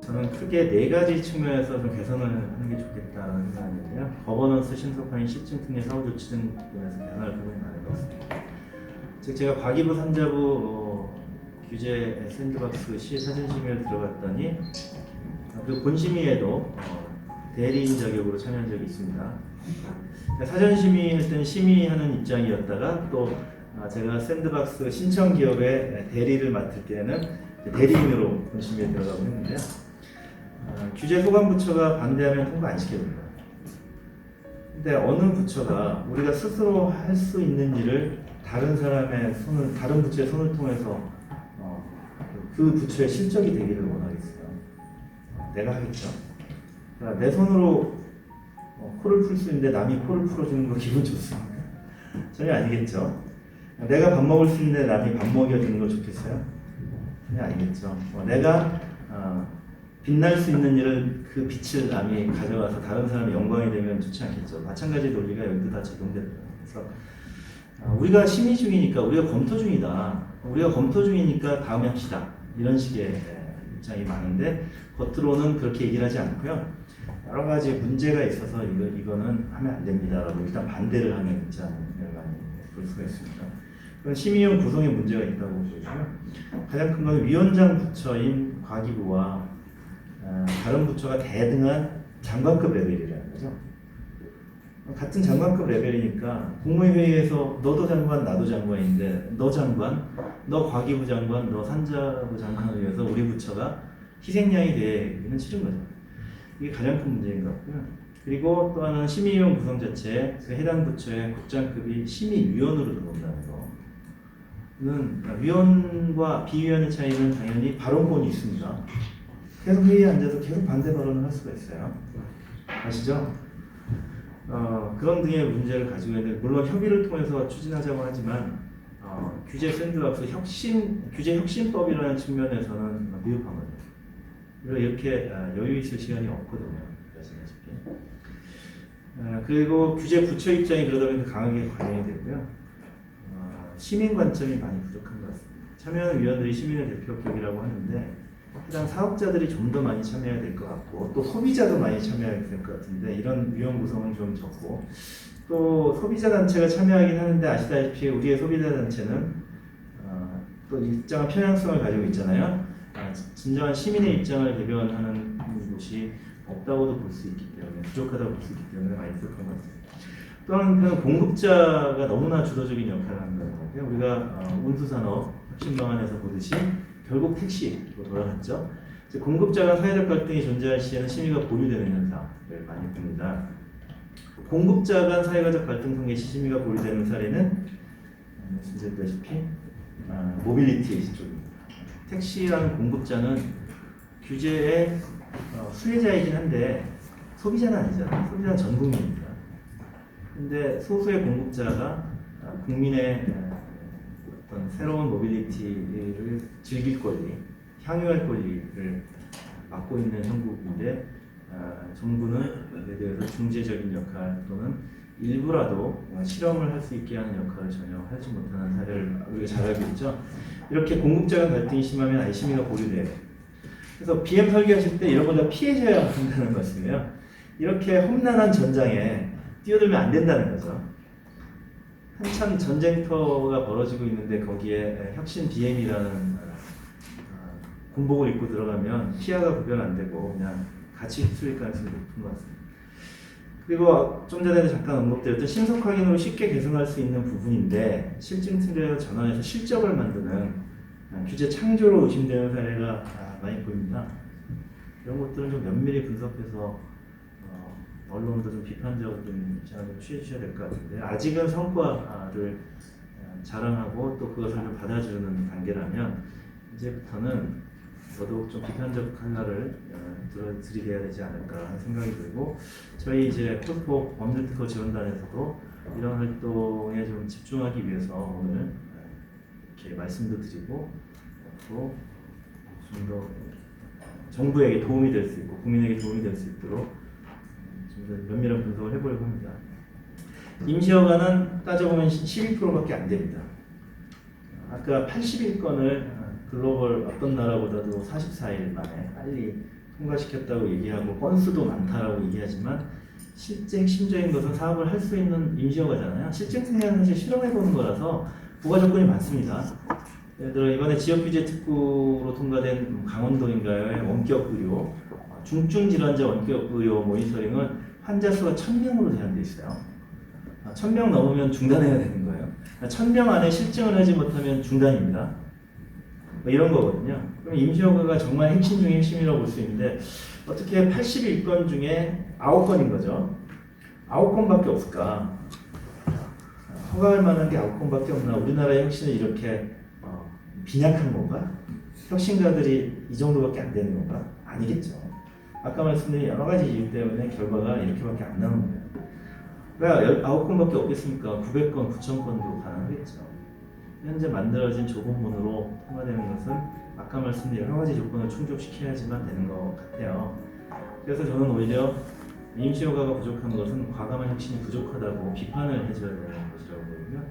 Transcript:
저는 크게 네 가지 측면에서 좀 개선을 하는 게 좋겠다는 생각인데요. 거버넌스 신속화인 실증 특례 사후 조치 등 면에서 개선할 부분이 많은 것 같습니다. 즉 제가 과기부 산자부 규제 샌드박스 시 사전심의를 들어갔더니 그 본심의에도 대리인 자격으로 참여한 적이 있습니다. 그러니까 사전심의할 때는 심의하는 입장이었다가 또 제가 샌드박스 신청 기업의 대리를 맡을 때는 대리인으로 본심의에 들어가고 했는데요. 규제 소관부처가 반대하면 통과 안 시켜줍니다. 근데 어느 부처가 우리가 스스로 할 수 있는 일을 다른 사람의 손을, 다른 부처의 손을 통해서 그 부처의 실적이 되기를 원하겠어요. 내가 하겠죠. 그러니까 내 손으로 코를 풀 수 있는데 남이 코를 풀어주는 거 기분 좋습니까? 전혀 아니겠죠. 내가 밥 먹을 수 있는데 남이 밥 먹여주는 거 좋겠어요? 전혀 아니겠죠. 내가 빛날 수 있는 일을 그 빛을 남이 가져와서 다른 사람의 영광이 되면 좋지 않겠죠. 마찬가지 논리가 여기도 다 적용됩니다. 그래서 우리가 심의 중이니까, 우리가 검토 중이다. 우리가 검토 중이니까 다음에 합시다. 이런 식의 입장이 많은데 겉으로는 그렇게 얘기를 하지 않고요. 여러 가지 문제가 있어서 이거는 하면 안 됩니다라고 일단 반대를 하는 입장을 많이 볼 수가 있습니다. 그건 심의용 구성에 문제가 있다고 보여주고요. 가장 큰 건 위원장 부처인 과기부와 다른 부처가 대등한 장관급 레벨이라는 거죠. 같은 장관급 레벨이니까 국무회의에서 너도 장관 나도 장관인데 너 장관, 너 과기부 장관, 너 산자부 장관을 위해서 우리 부처가 희생양이 되기는 싫은 거죠. 이게 가장 큰 문제인 것 같고요. 그리고 또 하나는 심의위원 구성 자체에 그 해당 부처의 국장급이 심의위원으로 들어온다는 거는 위원과 비위원의 차이는 당연히 발언권이 있습니다. 계속 회의에 앉아서 계속 반대 발언을 할 수가 있어요. 아시죠? 그런 등의 문제를 가지고 있는데 물론 협의를 통해서 추진하자고 하지만 규제 샌드박스 규제 혁신법이라는 측면에서는 미흡하거든요. 이렇게 여유 있을 시간이 없거든요. 아시다시피. 그리고 규제 부처 입장이 그러다 보니까 강하게 관여이 되고요. 시민 관점이 많이 부족한 것 같습니다. 참여하는 위원들이 시민의 대표격이라고 하는데 해당 사업자들이 좀 더 많이 참여해야 될 것 같고 또 소비자도 많이 참여해야 될 것 같은데 이런 위원 구성은 좀 적고 또 소비자 단체가 참여하긴 하는데 아시다시피 우리의 소비자 단체는 또 일정한 편향성을 가지고 있잖아요. 진정한 시민의 입장을 대변하는 곳이 없다고도 볼 수 있기 때문에 부족하다고 볼 수 있기 때문에 많이 부족한 것 같습니다. 또 한편 공급자가 너무나 주도적인 역할을 하는 거예요. 우리가 운수산업 혁신 방안에서 보듯이 결국 택시로 돌아갔죠. 공급자 간 사회적 갈등이 존재할 시에는 심의가 보류되는 현상을 많이 봅니다. 공급자 간 사회적 갈등 통해 심의가 보류되는 사례는 말씀드렸다시피 모빌리티 쪽입니다. 택시라는 공급자는 규제의 수혜자이긴 한데 소비자는 아니잖아요. 소비자는 전 국민입니다. 근데 소수의 공급자가 국민의 어떤 새로운 모빌리티를 즐길 권리, 향유할 권리를 맡고 있는 형국인데 정부는 예를 들어서 중재적인 역할 또는 일부라도 실험을 할 수 있게 하는 역할을 전혀 하지 못하는 사례를 우리가 잘 알고 있죠. 이렇게 공급자 간 갈등이 심하면 아예 심의가 보류돼요. 그래서 BM 설계하실 때 이런 거 다 피해셔야 한다는 것이에요. 이렇게 험난한 전장에 뛰어들면 안 된다는 거죠. 한참 전쟁터가 벌어지고 있는데 거기에 혁신 BM이라는 군복을 입고 들어가면 피해가 구별 안 되고 그냥 같이 휩쓸릴 가능성이 높은 것 같습니다. 그리고 좀 전에 잠깐 언급드렸던 신속 확인으로 쉽게 개선할 수 있는 부분인데 실증 틀에 전환해서 실적을 만드는 규제 창조로 의심되는 사례가 많이 보입니다. 이런 것들은 좀 면밀히 분석해서 언론도 좀 비판적인 입장을 좀 취해 주셔야 될 것 같은데 아직은 성과를 자랑하고 또 그것을 좀 받아주는 단계라면 이제부터는 더더욱 좀 비판적 칼날을 들이대야 되지 않을까 하는 생각이 들고 저희 이제 포스코 범죄특허 지원단에서도 이런 활동에 좀 집중하기 위해서 오늘 이렇게 말씀도 드리고 또 좀 더 정부에게 도움이 될 수 있고 국민에게 도움이 될 수 있도록 좀 더 면밀한 분석을 해보려고 합니다. 임시허가는 따져보면 12%밖에 안 됩니다. 아까 81건을 글로벌 어떤 나라보다도 44일 만에 빨리 통과시켰다고 얘기하고 건수도 많다라고 얘기하지만 실제 핵심적인 것은 사업을 할 수 있는 임시허가잖아요. 실증승인은 사실 실험해보는 거라서 부가 조건이 많습니다. 예를 들어 이번에 지역규제 특구로 통과된 강원도인가요의 원격 의료, 중증 질환자 원격 의료 모니터링은 환자 수가 1000명으로 제한되어 있어요. 1000명 넘으면 중단해야 되는 거예요. 1000명 안에 실증을 하지 못하면 중단입니다. 뭐 이런 거거든요. 그럼 임시허가가 정말 핵심 중에 핵심이라고 볼 수 있는데 어떻게 81건 중에 9건인 거죠. 9건밖에 없을까? 허가할 만한 게 9건밖에 없나? 우리나라의 혁신은 이렇게 빈약한 건가? 혁신가들이 이 정도밖에 안 되는 건가? 아니겠죠. 아까 말씀드린 여러 가지 이유 때문에 결과가 이렇게밖에 안 나오는 거예요. 왜 9건밖에 없겠습니까? 900건, 9000건도 가능하겠죠. 현재 만들어진 조건문으로 통과되는 것은 아까 말씀드린 여러 가지 조건을 충족시켜야지만 되는 것 같아요. 그래서 저는 오히려 임시허가가 부족한 것은 과감한 혁신이 부족하다고 비판을 해줘야 되는 것이라고 보고요.